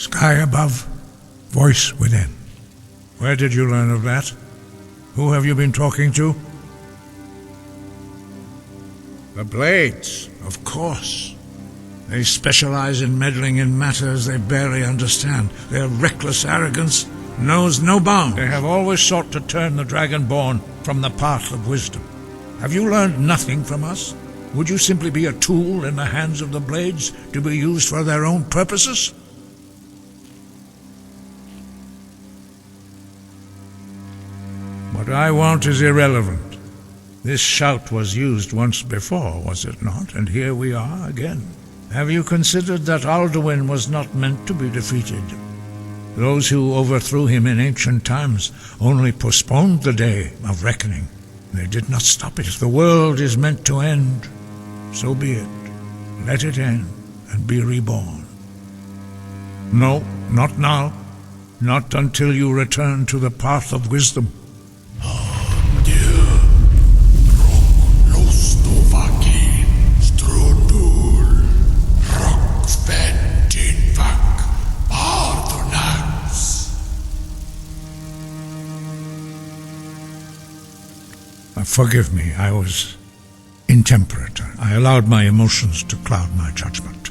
Sky above, voice within. Where did you learn of that? Who have you been talking to? The Blades, of course. They specialize in meddling in matters they barely understand. Their reckless arrogance knows no bounds. They have always sought to turn the Dragonborn from the path of wisdom. Have you learned nothing from us? Would you simply be a tool in the hands of the Blades to be used for their own purposes? What I want is irrelevant. This shout was used once before, was it not? And here we are again. Have you considered that Alduin was not meant to be defeated? Those who overthrew him in ancient times only postponed the day of reckoning. They did not stop it. If the world is meant to end, so be it. Let it end and be reborn. No, not now. Not until you return to the path of wisdom. Forgive me, I was intemperate. I allowed my emotions to cloud my judgment.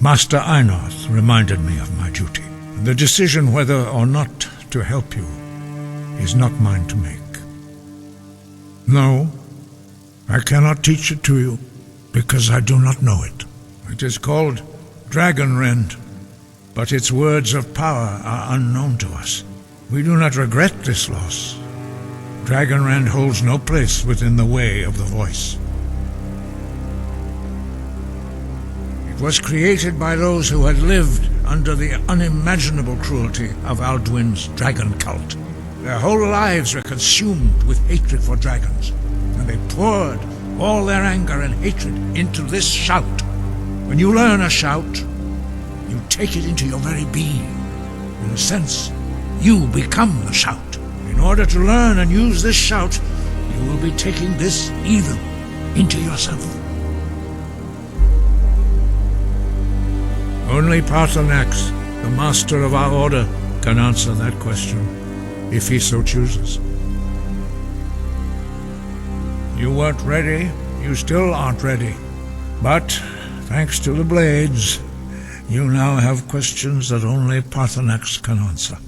Master Einarth reminded me of my duty. The decision whether or not to help you is not mine to make. No, I cannot teach it to you because I do not know it. It is called dragonrend, but its words of power are unknown to us. We do not regret this loss. Dragonrend holds no place within the way of the voice. It was created by those who had lived under the unimaginable cruelty of Alduin's dragon cult. Their whole lives were consumed with hatred for dragons, and they poured all their anger and hatred into this shout. When you learn a shout, you take it into your very being. In a sense, you become the shout. In order to learn and use this shout, you will be taking this evil into yourself. Only Paarthurnax, the master of our order, can answer that question, if he so chooses. You weren't ready, you still aren't ready. But, thanks to the Blades, you now have questions that only Paarthurnax can answer.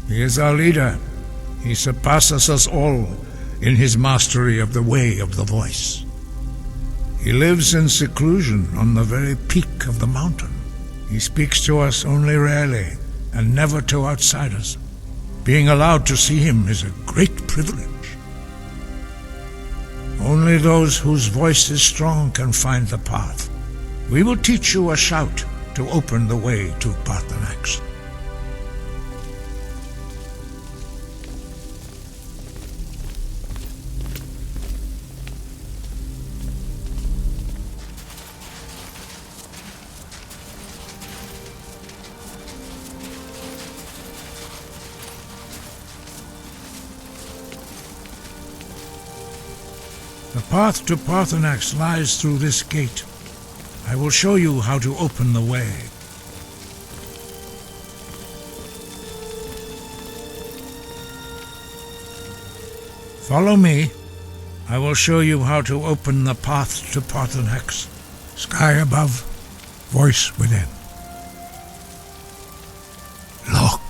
He is our leader. He surpasses us all in his mastery of the way of the voice. He lives in seclusion on the very peak of the mountain. He speaks to us only rarely and never to outsiders. Being allowed to see him is a great privilege. Only those whose voice is strong can find the path. We will teach you a shout to open the way to paarthurnax. The path to Paarthurnax lies through this gate. I will show you how to open the way. Follow me. I will show you how to open the path to Paarthurnax. Sky above, voice within. Look.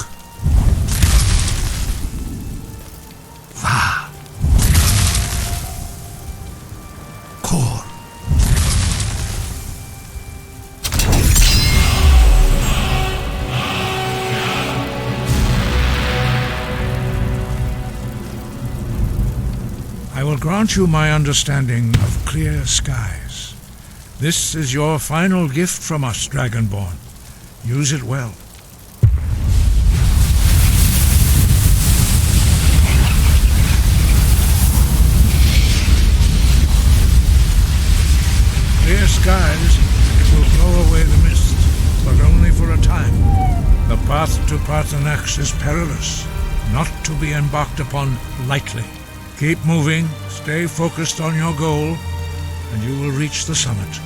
I will grant you my understanding of clear skies. This is your final gift from us, Dragonborn. Use it well. Clear skies will blow away the mist, but only for a time. The path to Paarthurnax is perilous, not to be embarked upon lightly. Keep moving, stay focused on your goal, and you will reach the summit.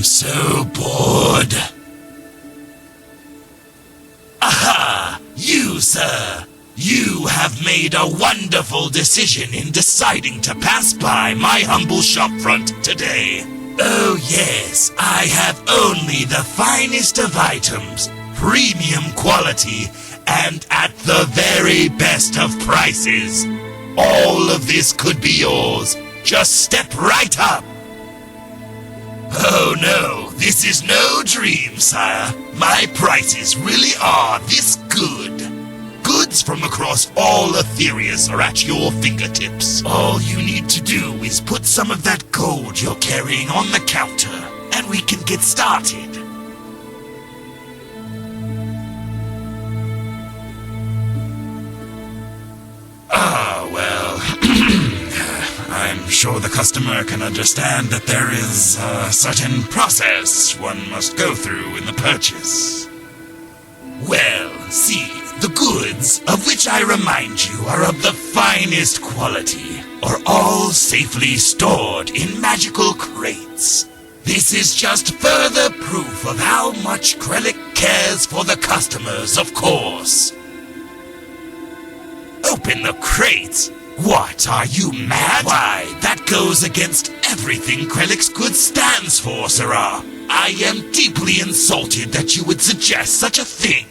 so bored. Aha! You, sir! You have made a wonderful decision in deciding to pass by my humble shopfront today. Oh yes, I have only the finest of items, premium quality, and at the very best of prices. All of this could be yours. Just step right up. Oh no, this is no dream, sire. My prices really are this good. Goods from across all Etherias are at your fingertips. All you need to do is put some of that gold you're carrying on the counter, and we can get started. I'm sure the customer can understand that there is a certain process one must go through in the purchase. Well, see, the goods, of which I remind you are of the finest quality, are all safely stored in magical crates. This is just further proof of how much Krellick cares for the customers, of course. Open the crates? What, are you mad? Why, that goes against everything Krellick's good stands for, Sirrah. I am deeply insulted that you would suggest such a thing.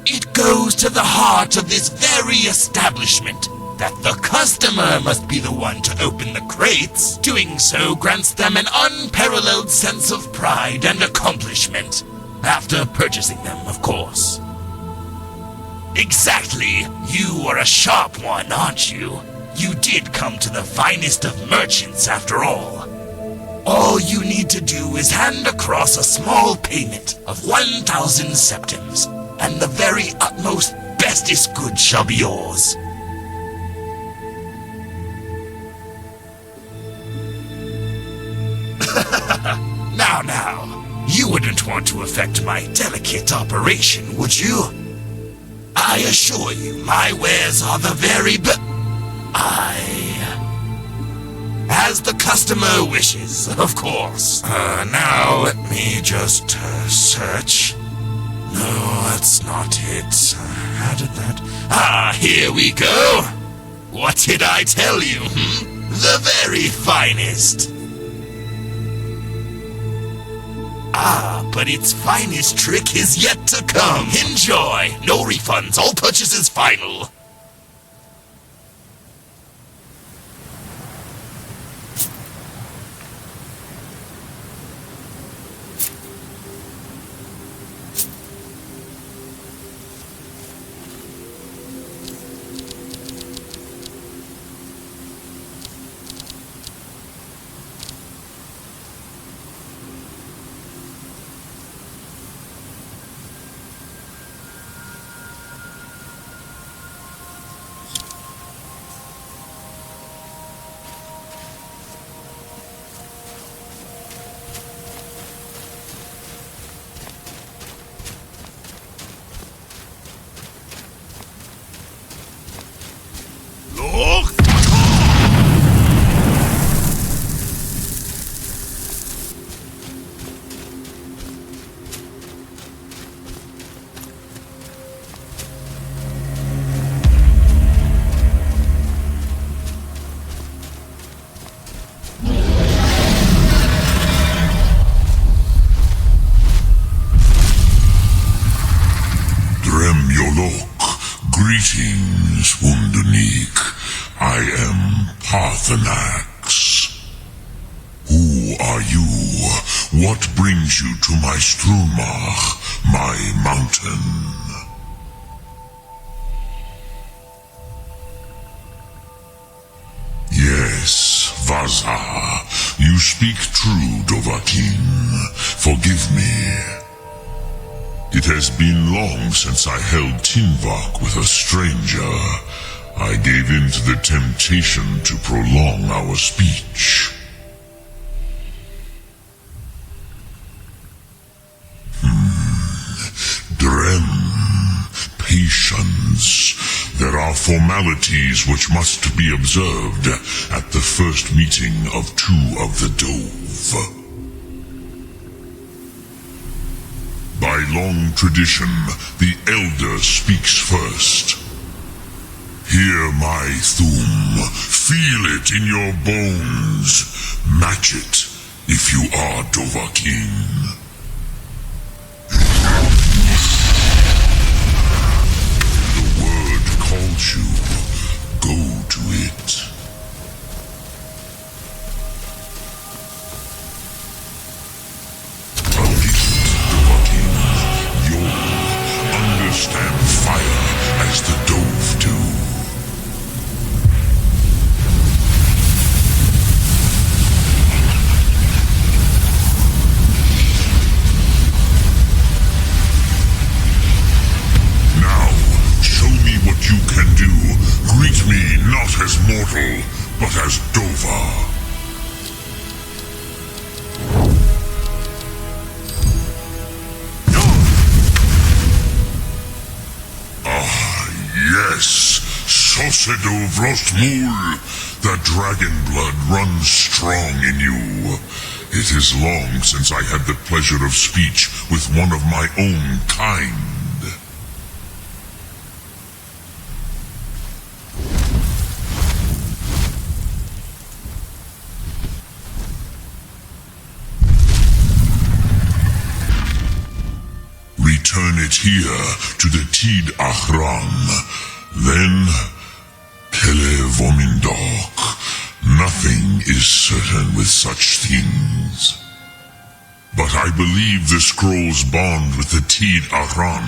It goes to the heart of this very establishment that the customer must be the one to open the crates. Doing so grants them an unparalleled sense of pride and accomplishment. After purchasing them, of course. Exactly. You are a sharp one, aren't you? You did come to the finest of merchants, after all. All you need to do is hand across a small payment of 1,000 septims, and the very utmost bestest good shall be yours. Now, you wouldn't want to affect my delicate operation, would you? I assure you, my wares are the very as the customer wishes, of course. Now let me just search. No, that's not it. How did that... here we go. What did I tell you? The very finest. But its finest trick is yet to come. Enjoy. No refunds. All purchases final. Greetings, Wunderneek. I am Paarthurnax. Who are you? What brings you to my Strunmach, my mountain? Yes, Vaza, you speak true, Dovahkiin. Forgive me. It has been long since I held Tinvak with a stranger. I gave in to the temptation to prolong our speech. Patience. There are formalities which must be observed at the first meeting of two of the Dove. long tradition, the Elder speaks first. Hear my Thum. Feel it in your bones. Match it if you are Dovahkiin. The word calls you. Go to it. Understand fire as the Dove do. Now, show me what you can do. Greet me not as mortal, but as Dova. Yes, Sosedo Vrostmul, the dragon blood runs strong in you. It is long since I had the pleasure of speech with one of my own kind. Return it here to the Tid Achram. Then, Kele Vomindok. Nothing is certain with such things. But I believe the scroll's bond with the Tid Achram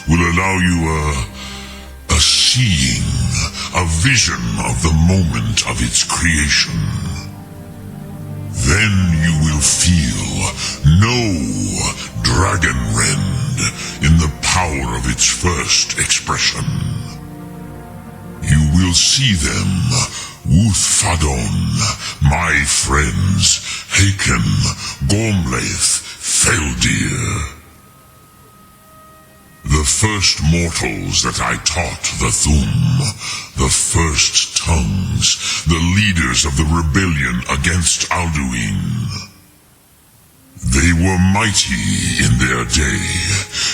will allow you a seeing, a vision of the moment of its creation. Then you will feel, know dragonrend in the power of its first expression. You will see them, Wuthfadon, my friends, Haken, Gormlaith, Feldir. The first mortals that I taught the Thum, the first tongues, the leaders of the rebellion against Alduin. They were mighty in their day,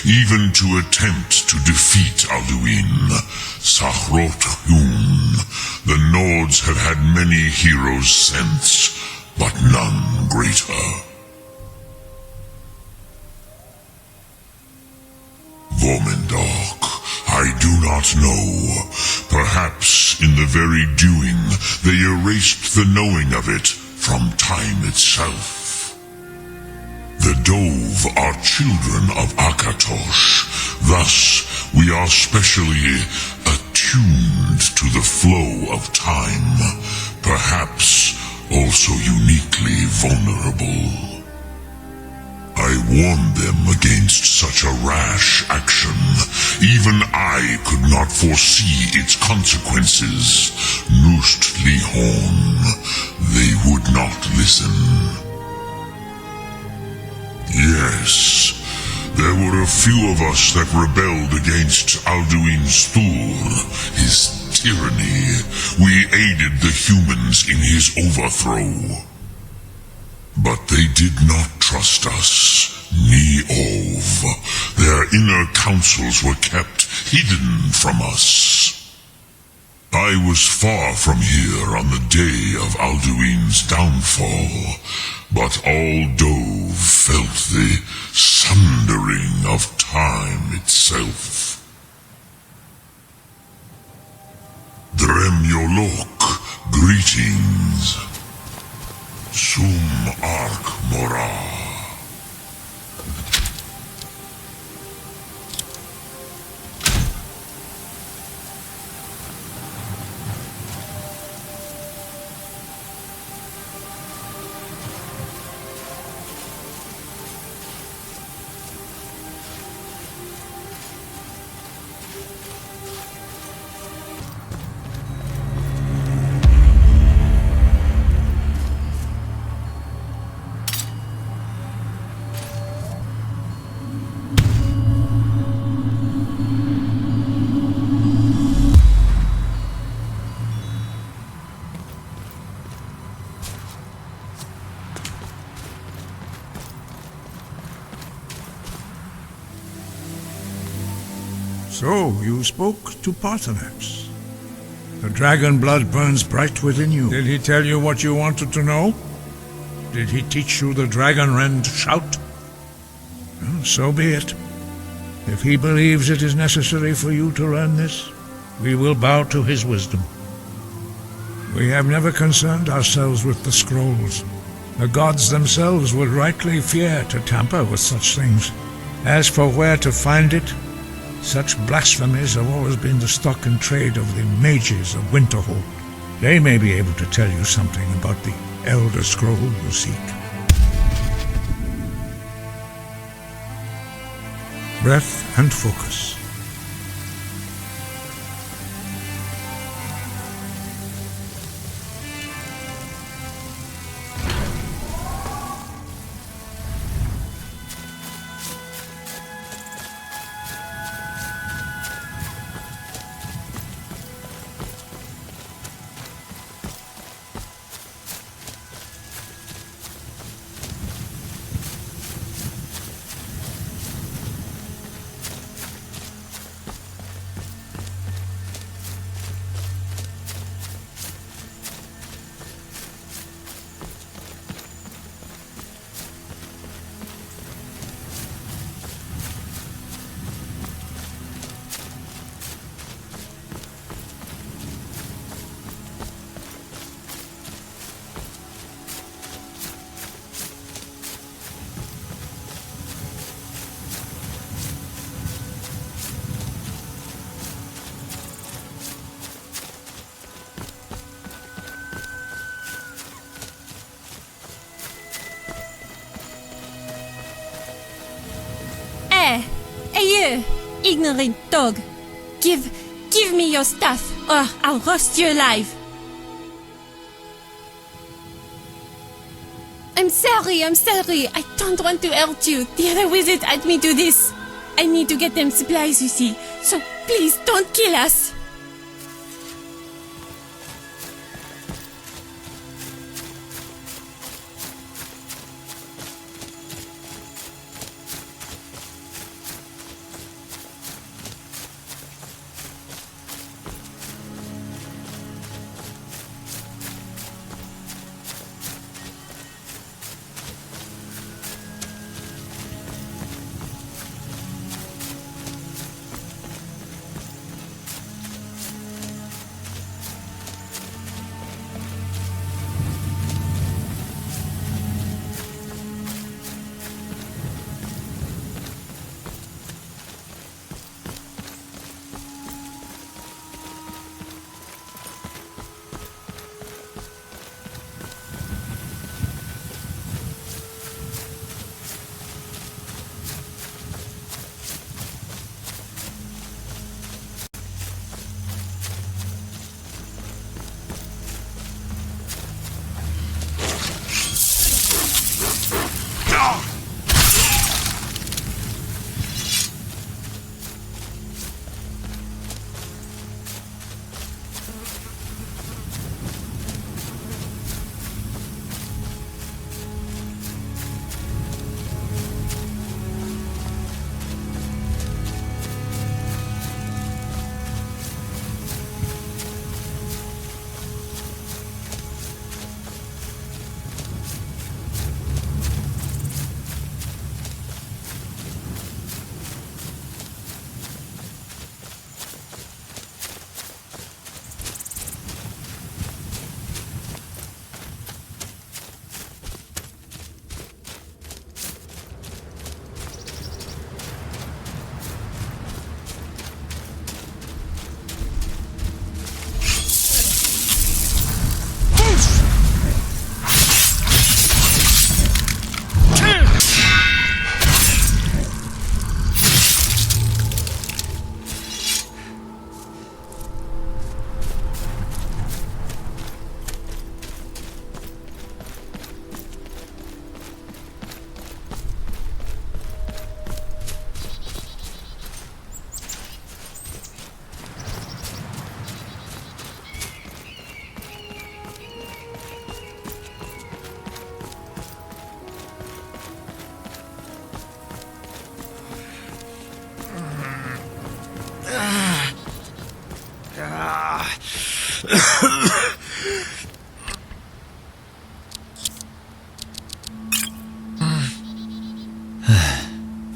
even to attempt to defeat Alduin. Sahrot Hun, the Nords have had many heroes since, but none greater. Vomindok, I do not know. Perhaps in the very doing, they erased the knowing of it from time itself. The Dove are children of Akatosh. Thus, we are specially attuned to the flow of time, perhaps also uniquely vulnerable. I warned them against such a rash action. Even I could not foresee its consequences. Nust Lihon, they would not listen. Yes, there were a few of us that rebelled against Alduin Stur, his tyranny. We aided the humans in his overthrow. But they did not trust us, ni Ov. Their inner counsels were kept hidden from us. I was far from here on the day of Alduin's downfall, but all Dove felt the sundering of time itself. Dremyolok, greetings. Sum Ark Mora. So, you spoke to Paarthurnax. The dragon blood burns bright within you. Did he tell you what you wanted to know? Did he teach you the dragonrend shout? Well, so be it. If he believes it is necessary for you to learn this, we will bow to his wisdom. We have never concerned ourselves with the scrolls. The gods themselves would rightly fear to tamper with such things. As for where to find it, such blasphemies have always been the stock and trade of the mages of Winterhold. They may be able to tell you something about the Elder Scroll you seek. Breath and focus. Hey, you, ignorant dog. Give me your stuff, or I'll roast you alive. I'm sorry. I don't want to hurt you. The other wizard had me do this. I need to get them supplies, you see. So please don't kill us.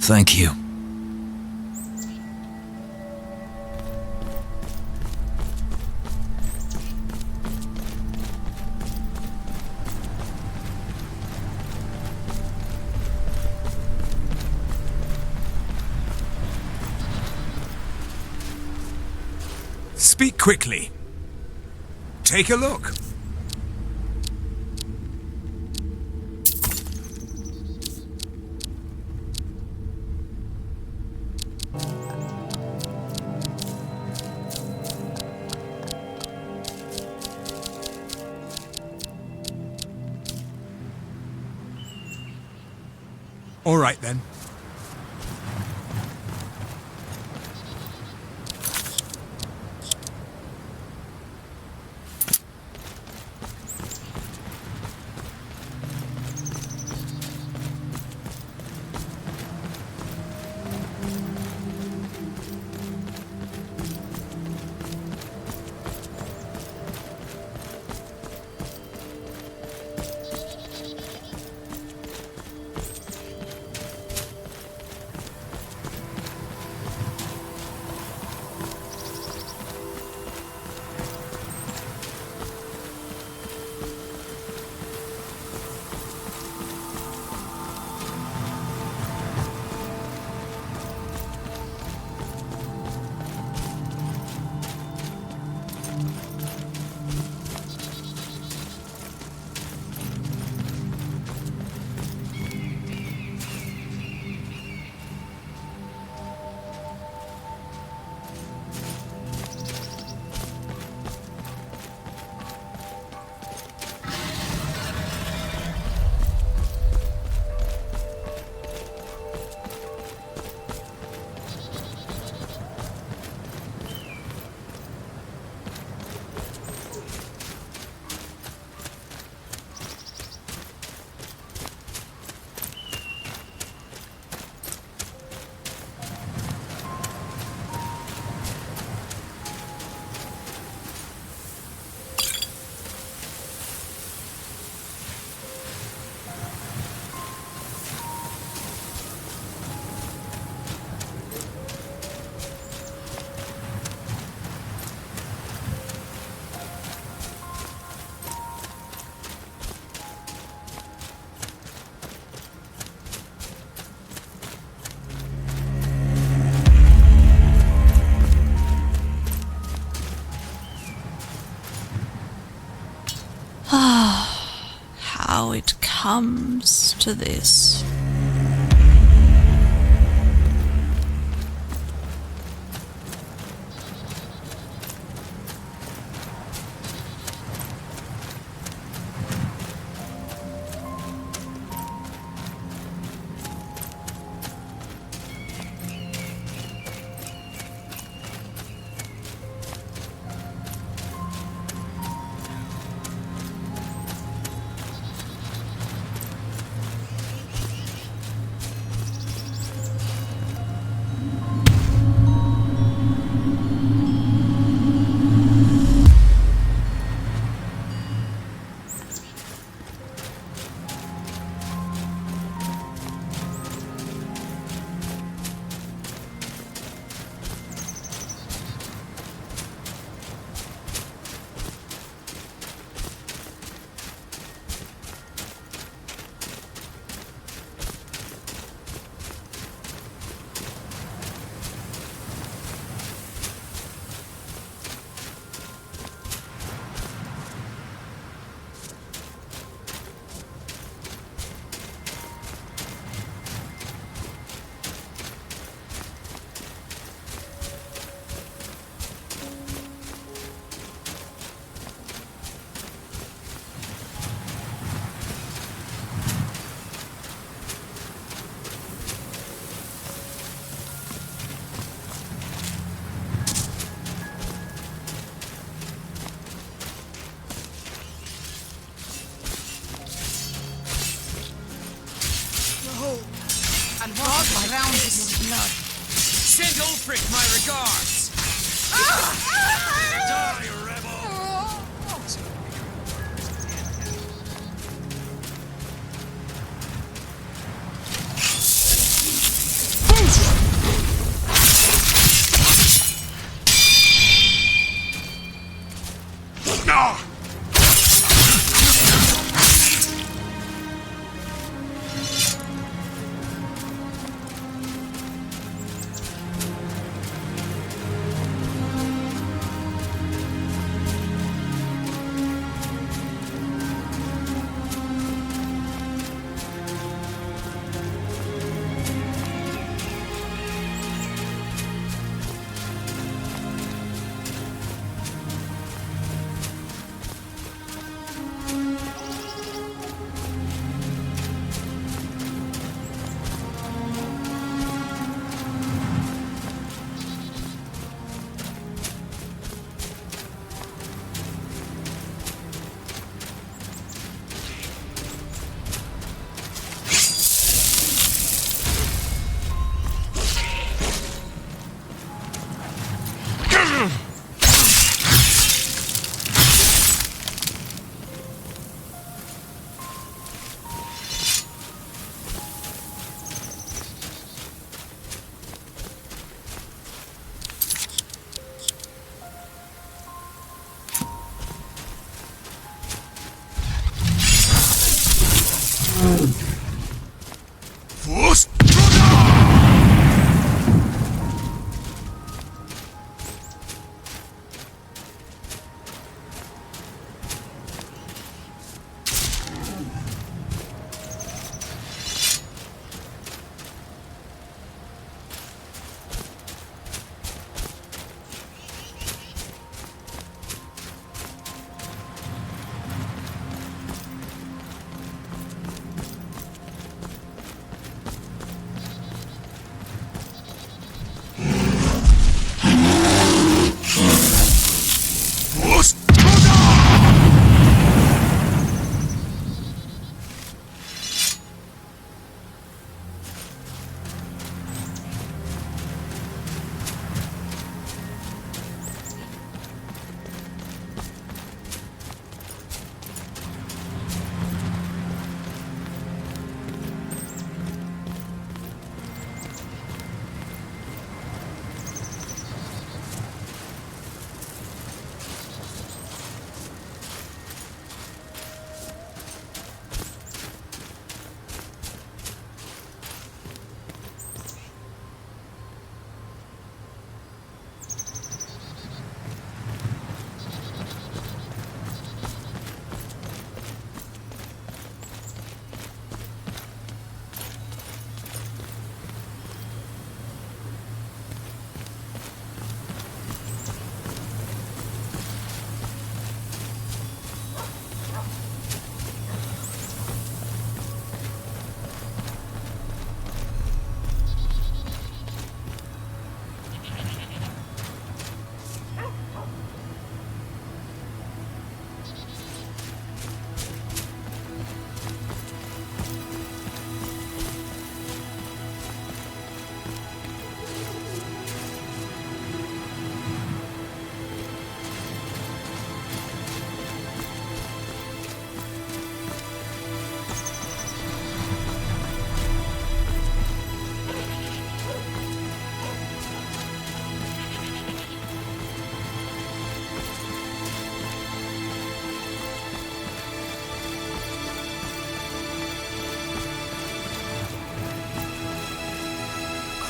Thank you. Speak quickly. Take a look. All right then. How it comes to this. And walk around in your blood. Send Ulfric my regards! Die, rebel!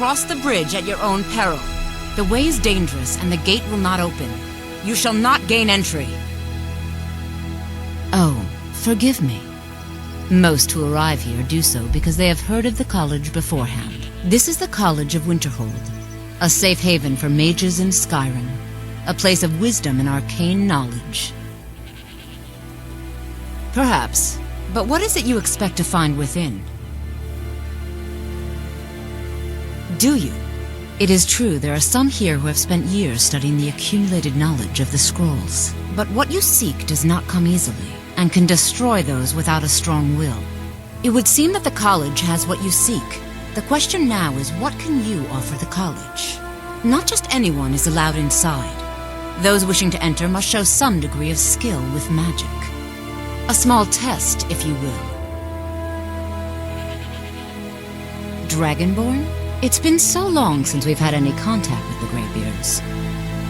cross the bridge at your own peril. The way is dangerous and the gate will not open. You shall not gain entry. Oh, forgive me. Most who arrive here do so because they have heard of the college beforehand. This is the College of Winterhold, a safe haven for mages in Skyrim, a place of wisdom and arcane knowledge. Perhaps, but what is it you expect to find within? Do you? It is true there are some here who have spent years studying the accumulated knowledge of the scrolls. But what you seek does not come easily, and can destroy those without a strong will. It would seem that the college has what you seek. The question now is, what can you offer the college? Not just anyone is allowed inside. Those wishing to enter must show some degree of skill with magic. A small test, if you will. Dragonborn? It's been so long since we've had any contact with the Greybeards.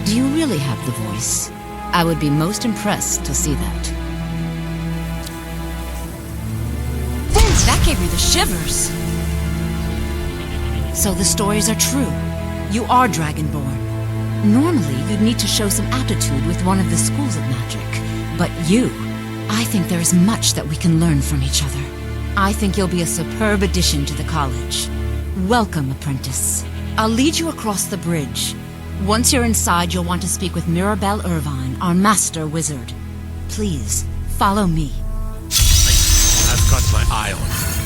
Do you really have the voice? I would be most impressed to see that. Vince, that gave me the shivers! So the stories are true. You are Dragonborn. Normally, you'd need to show some aptitude with one of the schools of magic. But you, I think there is much that we can learn from each other. I think you'll be a superb addition to the college. Welcome, apprentice. I'll lead you across the bridge. Once you're inside, you'll want to speak with Mirabelle Irvine, our master wizard. Please, follow me. I've got my eye on you.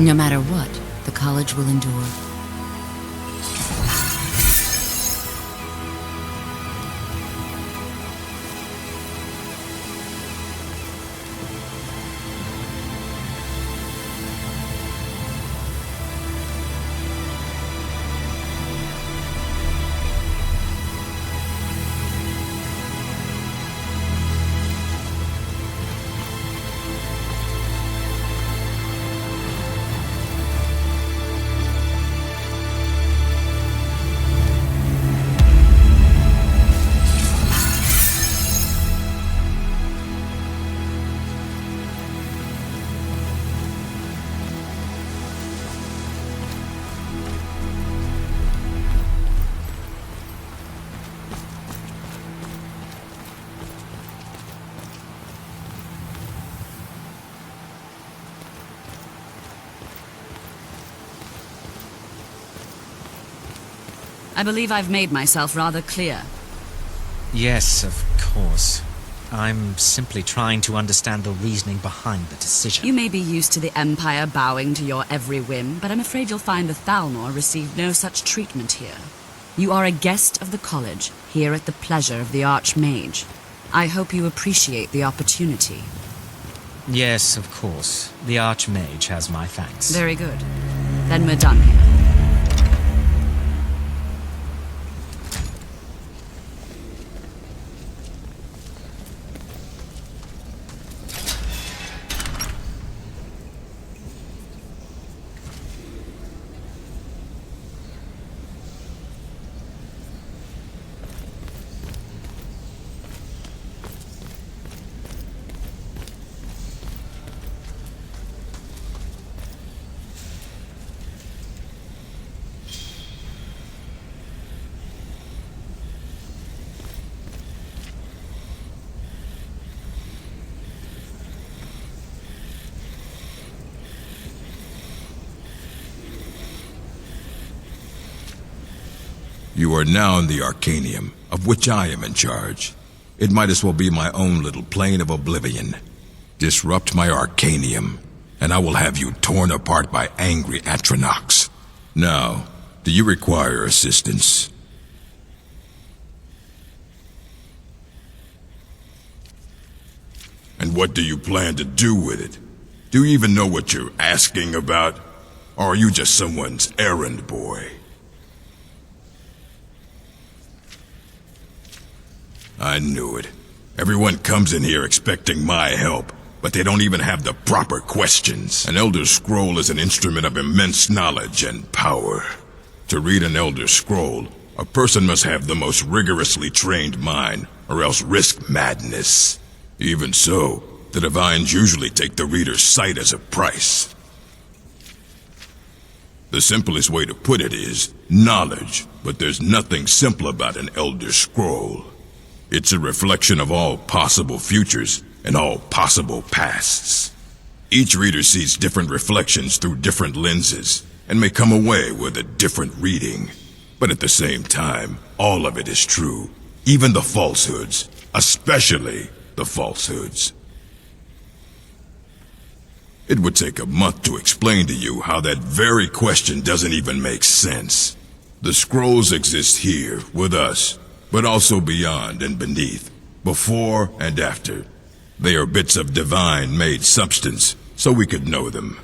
No matter what, the college will endure. I believe I've made myself rather clear. Yes, of course. I'm simply trying to understand the reasoning behind the decision. You may be used to the Empire bowing to your every whim, but I'm afraid you'll find the Thalmor received no such treatment here. You are a guest of the college, here at the pleasure of the Archmage. I hope you appreciate the opportunity. Yes, of course. The Archmage has my thanks. Very good. Then we're done here. You are now in the Arcanium, of which I am in charge. It might as well be my own little plane of oblivion. Disrupt my Arcanium, and I will have you torn apart by angry Atronachs. Now, do you require assistance? And what do you plan to do with it? Do you even know what you're asking about? Or are you just someone's errand boy? I knew it. Everyone comes in here expecting my help, but they don't even have the proper questions. An Elder Scroll is an instrument of immense knowledge and power. To read an Elder Scroll, a person must have the most rigorously trained mind, or else risk madness. Even so, the Divines usually take the reader's sight as a price. The simplest way to put it is knowledge, but there's nothing simple about an Elder Scroll. It's a reflection of all possible futures and all possible pasts. Each reader sees different reflections through different lenses and may come away with a different reading. But at the same time, all of it is true, even the falsehoods, especially the falsehoods. It would take a month to explain to you how that very question doesn't even make sense. The scrolls exist here, with us, but also beyond and beneath, before and after. They are bits of divine-made substance, so we could know them.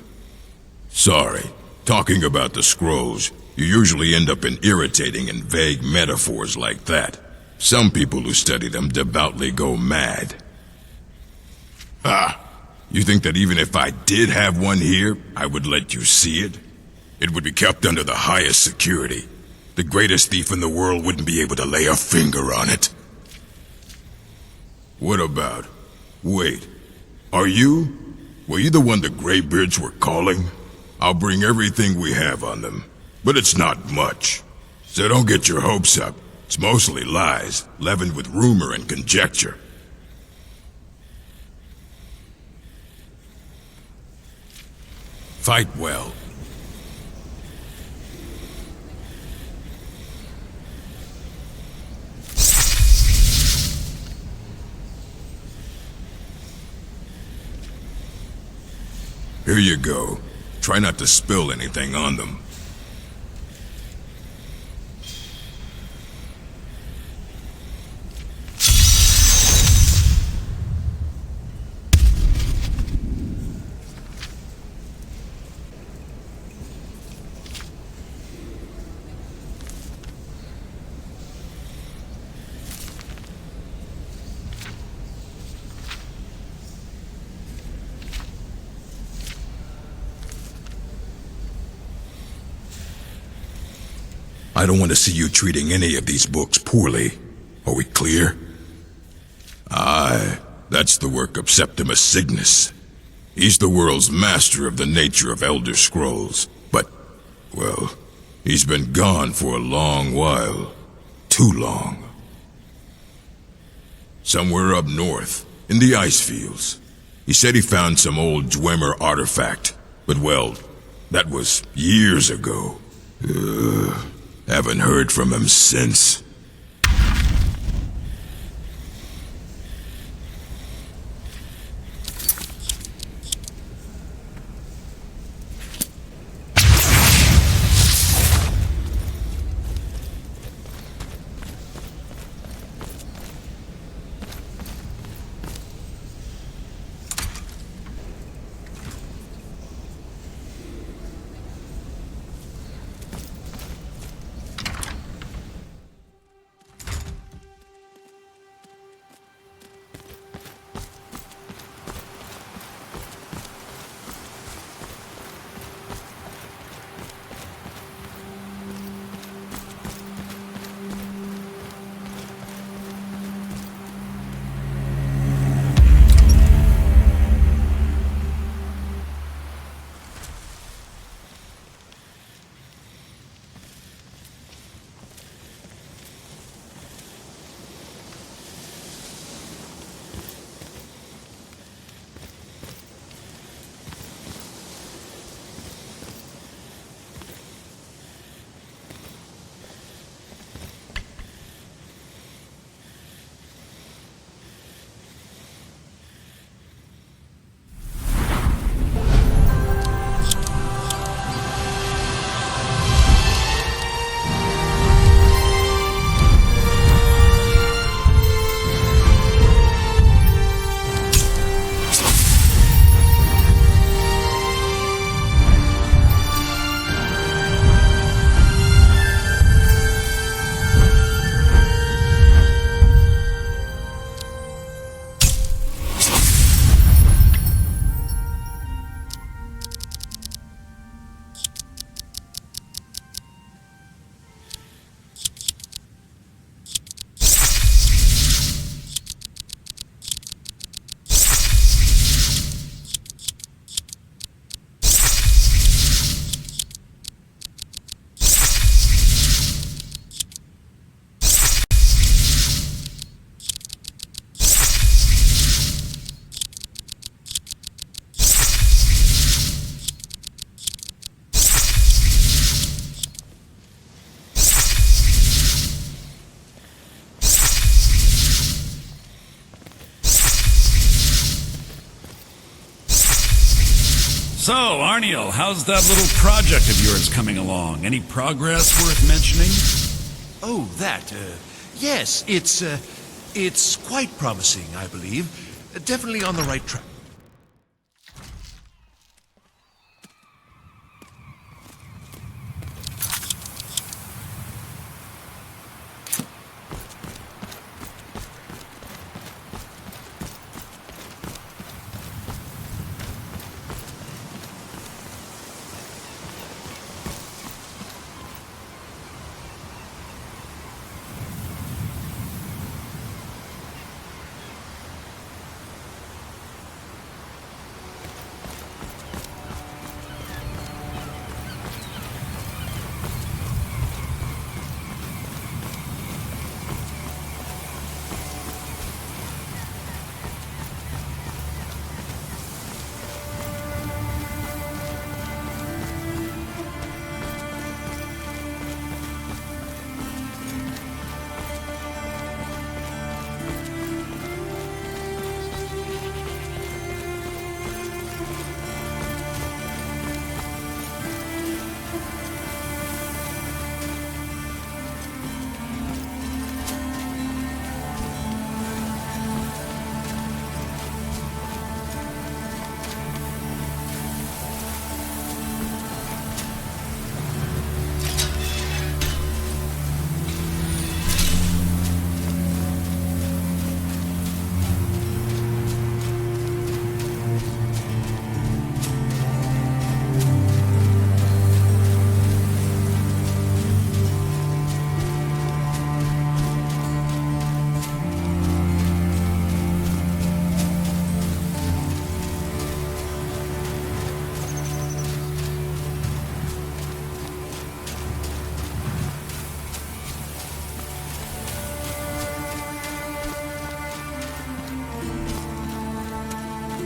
Sorry, talking about the scrolls, you usually end up in irritating and vague metaphors like that. Some people who study them devoutly go mad. You think that even if I did have one here, I would let you see it? It would be kept under the highest security. The greatest thief in the world wouldn't be able to lay a finger on it. What about... Wait, were you the one the Greybeards were calling? I'll bring everything we have on them, but it's not much. So don't get your hopes up. It's mostly lies, leavened with rumor and conjecture. Fight well. Here you go. Try not to spill anything on them. I don't want to see you treating any of these books poorly. Are we clear? Aye, that's the work of Septimus Cygnus. He's the world's master of the nature of Elder Scrolls. But, well, he's been gone for a long while. Too long. Somewhere up north, in the ice fields. He said he found some old Dwemer artifact. But, well, that was years ago. Haven't heard from him since. So, Arniel, how's that little project of yours coming along? Any progress worth mentioning? Oh, that, yes, it's quite promising, I believe. Definitely on the right track.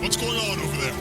What's going on over there?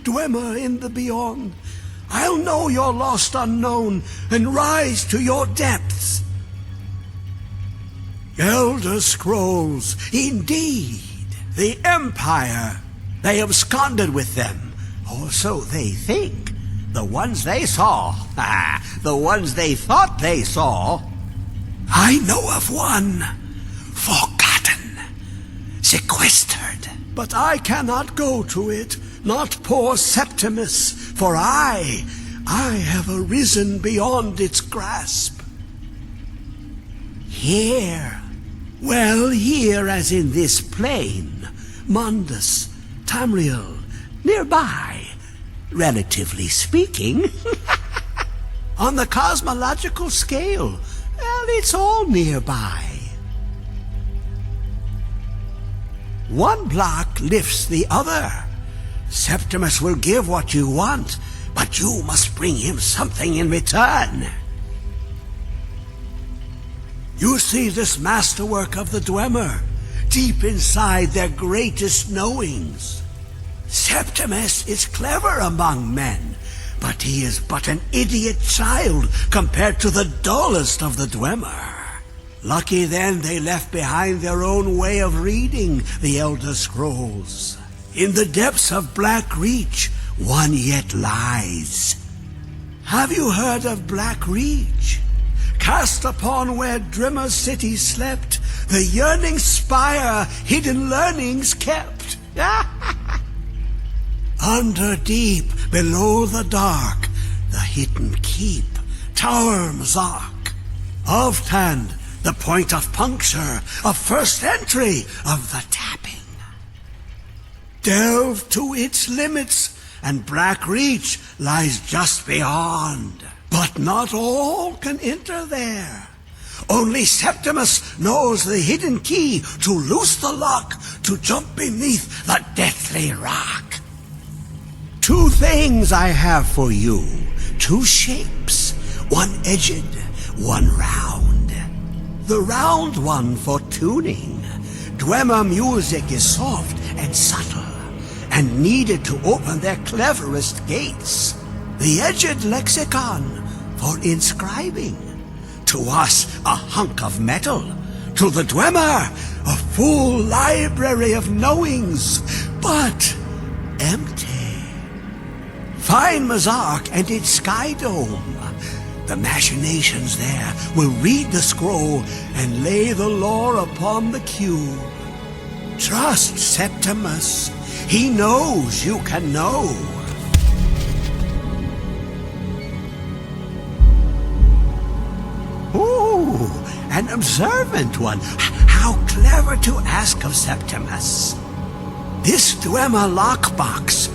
Dwemer in the beyond. I'll know your lost unknown and rise to your depths. Elder Scrolls, indeed. The Empire. They absconded with them, or so they think. The ones they saw. The ones they thought they saw. I know of one. Forgotten. Sequestered. But I cannot go to it, not poor Septimus, for I have arisen beyond its grasp. Here. Well, here as in this plain. Mundus, Tamriel, nearby. Relatively speaking. On the cosmological scale, well, it's all nearby. One block lifts the other. Septimus will give what you want, but you must bring him something in return. You see this masterwork of the Dwemer, deep inside their greatest knowings. Septimus is clever among men, but he is but an idiot child compared to the dullest of the Dwemer. Lucky then they left behind their own way of reading the Elder Scrolls. In the depths of Black Reach, one yet lies. Have you heard of Black Reach? Cast upon where Drimmer City slept, the yearning spire hidden learnings kept. Under deep, below the dark, the hidden keep, Tower Mazark. Of Tand, the point of puncture, of first entry, of the tapping. Delve to its limits, and Black Reach lies just beyond. But not all can enter there. Only Septimus knows the hidden key to loose the lock, to jump beneath the deathly rock. Two things I have for you, two shapes, one edged, one round. The round one for tuning. Dwemer music is soft and subtle, and needed to open their cleverest gates. The edged lexicon for inscribing. To us, a hunk of metal. To the Dwemer, a full library of knowings, but empty. Find Mazark and its sky dome. The machinations there will read the scroll and lay the lore upon the cube. Trust Septimus. He knows you can know. Ooh, an observant one. How clever to ask of Septimus. This Dwemer lockbox.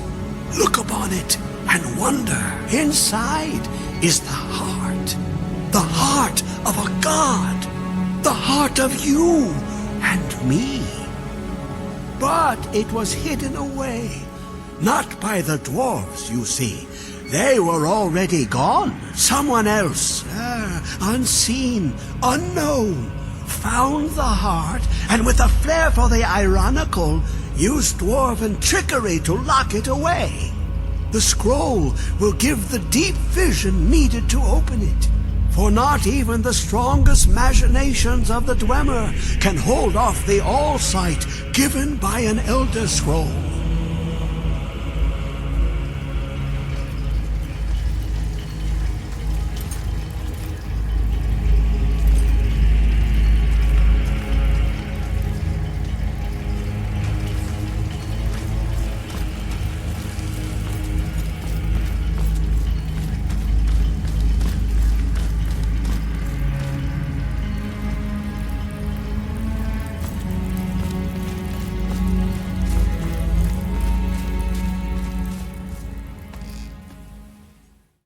Look upon it and wonder. Inside is the heart of a god, the heart of you and me. But it was hidden away, not by the dwarves, you see. They were already gone. Someone else, unseen, unknown, found the heart, and with a flair for the ironical, used dwarven trickery to lock it away. The scroll will give the deep vision needed to open it. For not even the strongest machinations of the Dwemer can hold off the all-sight given by an Elder Scroll.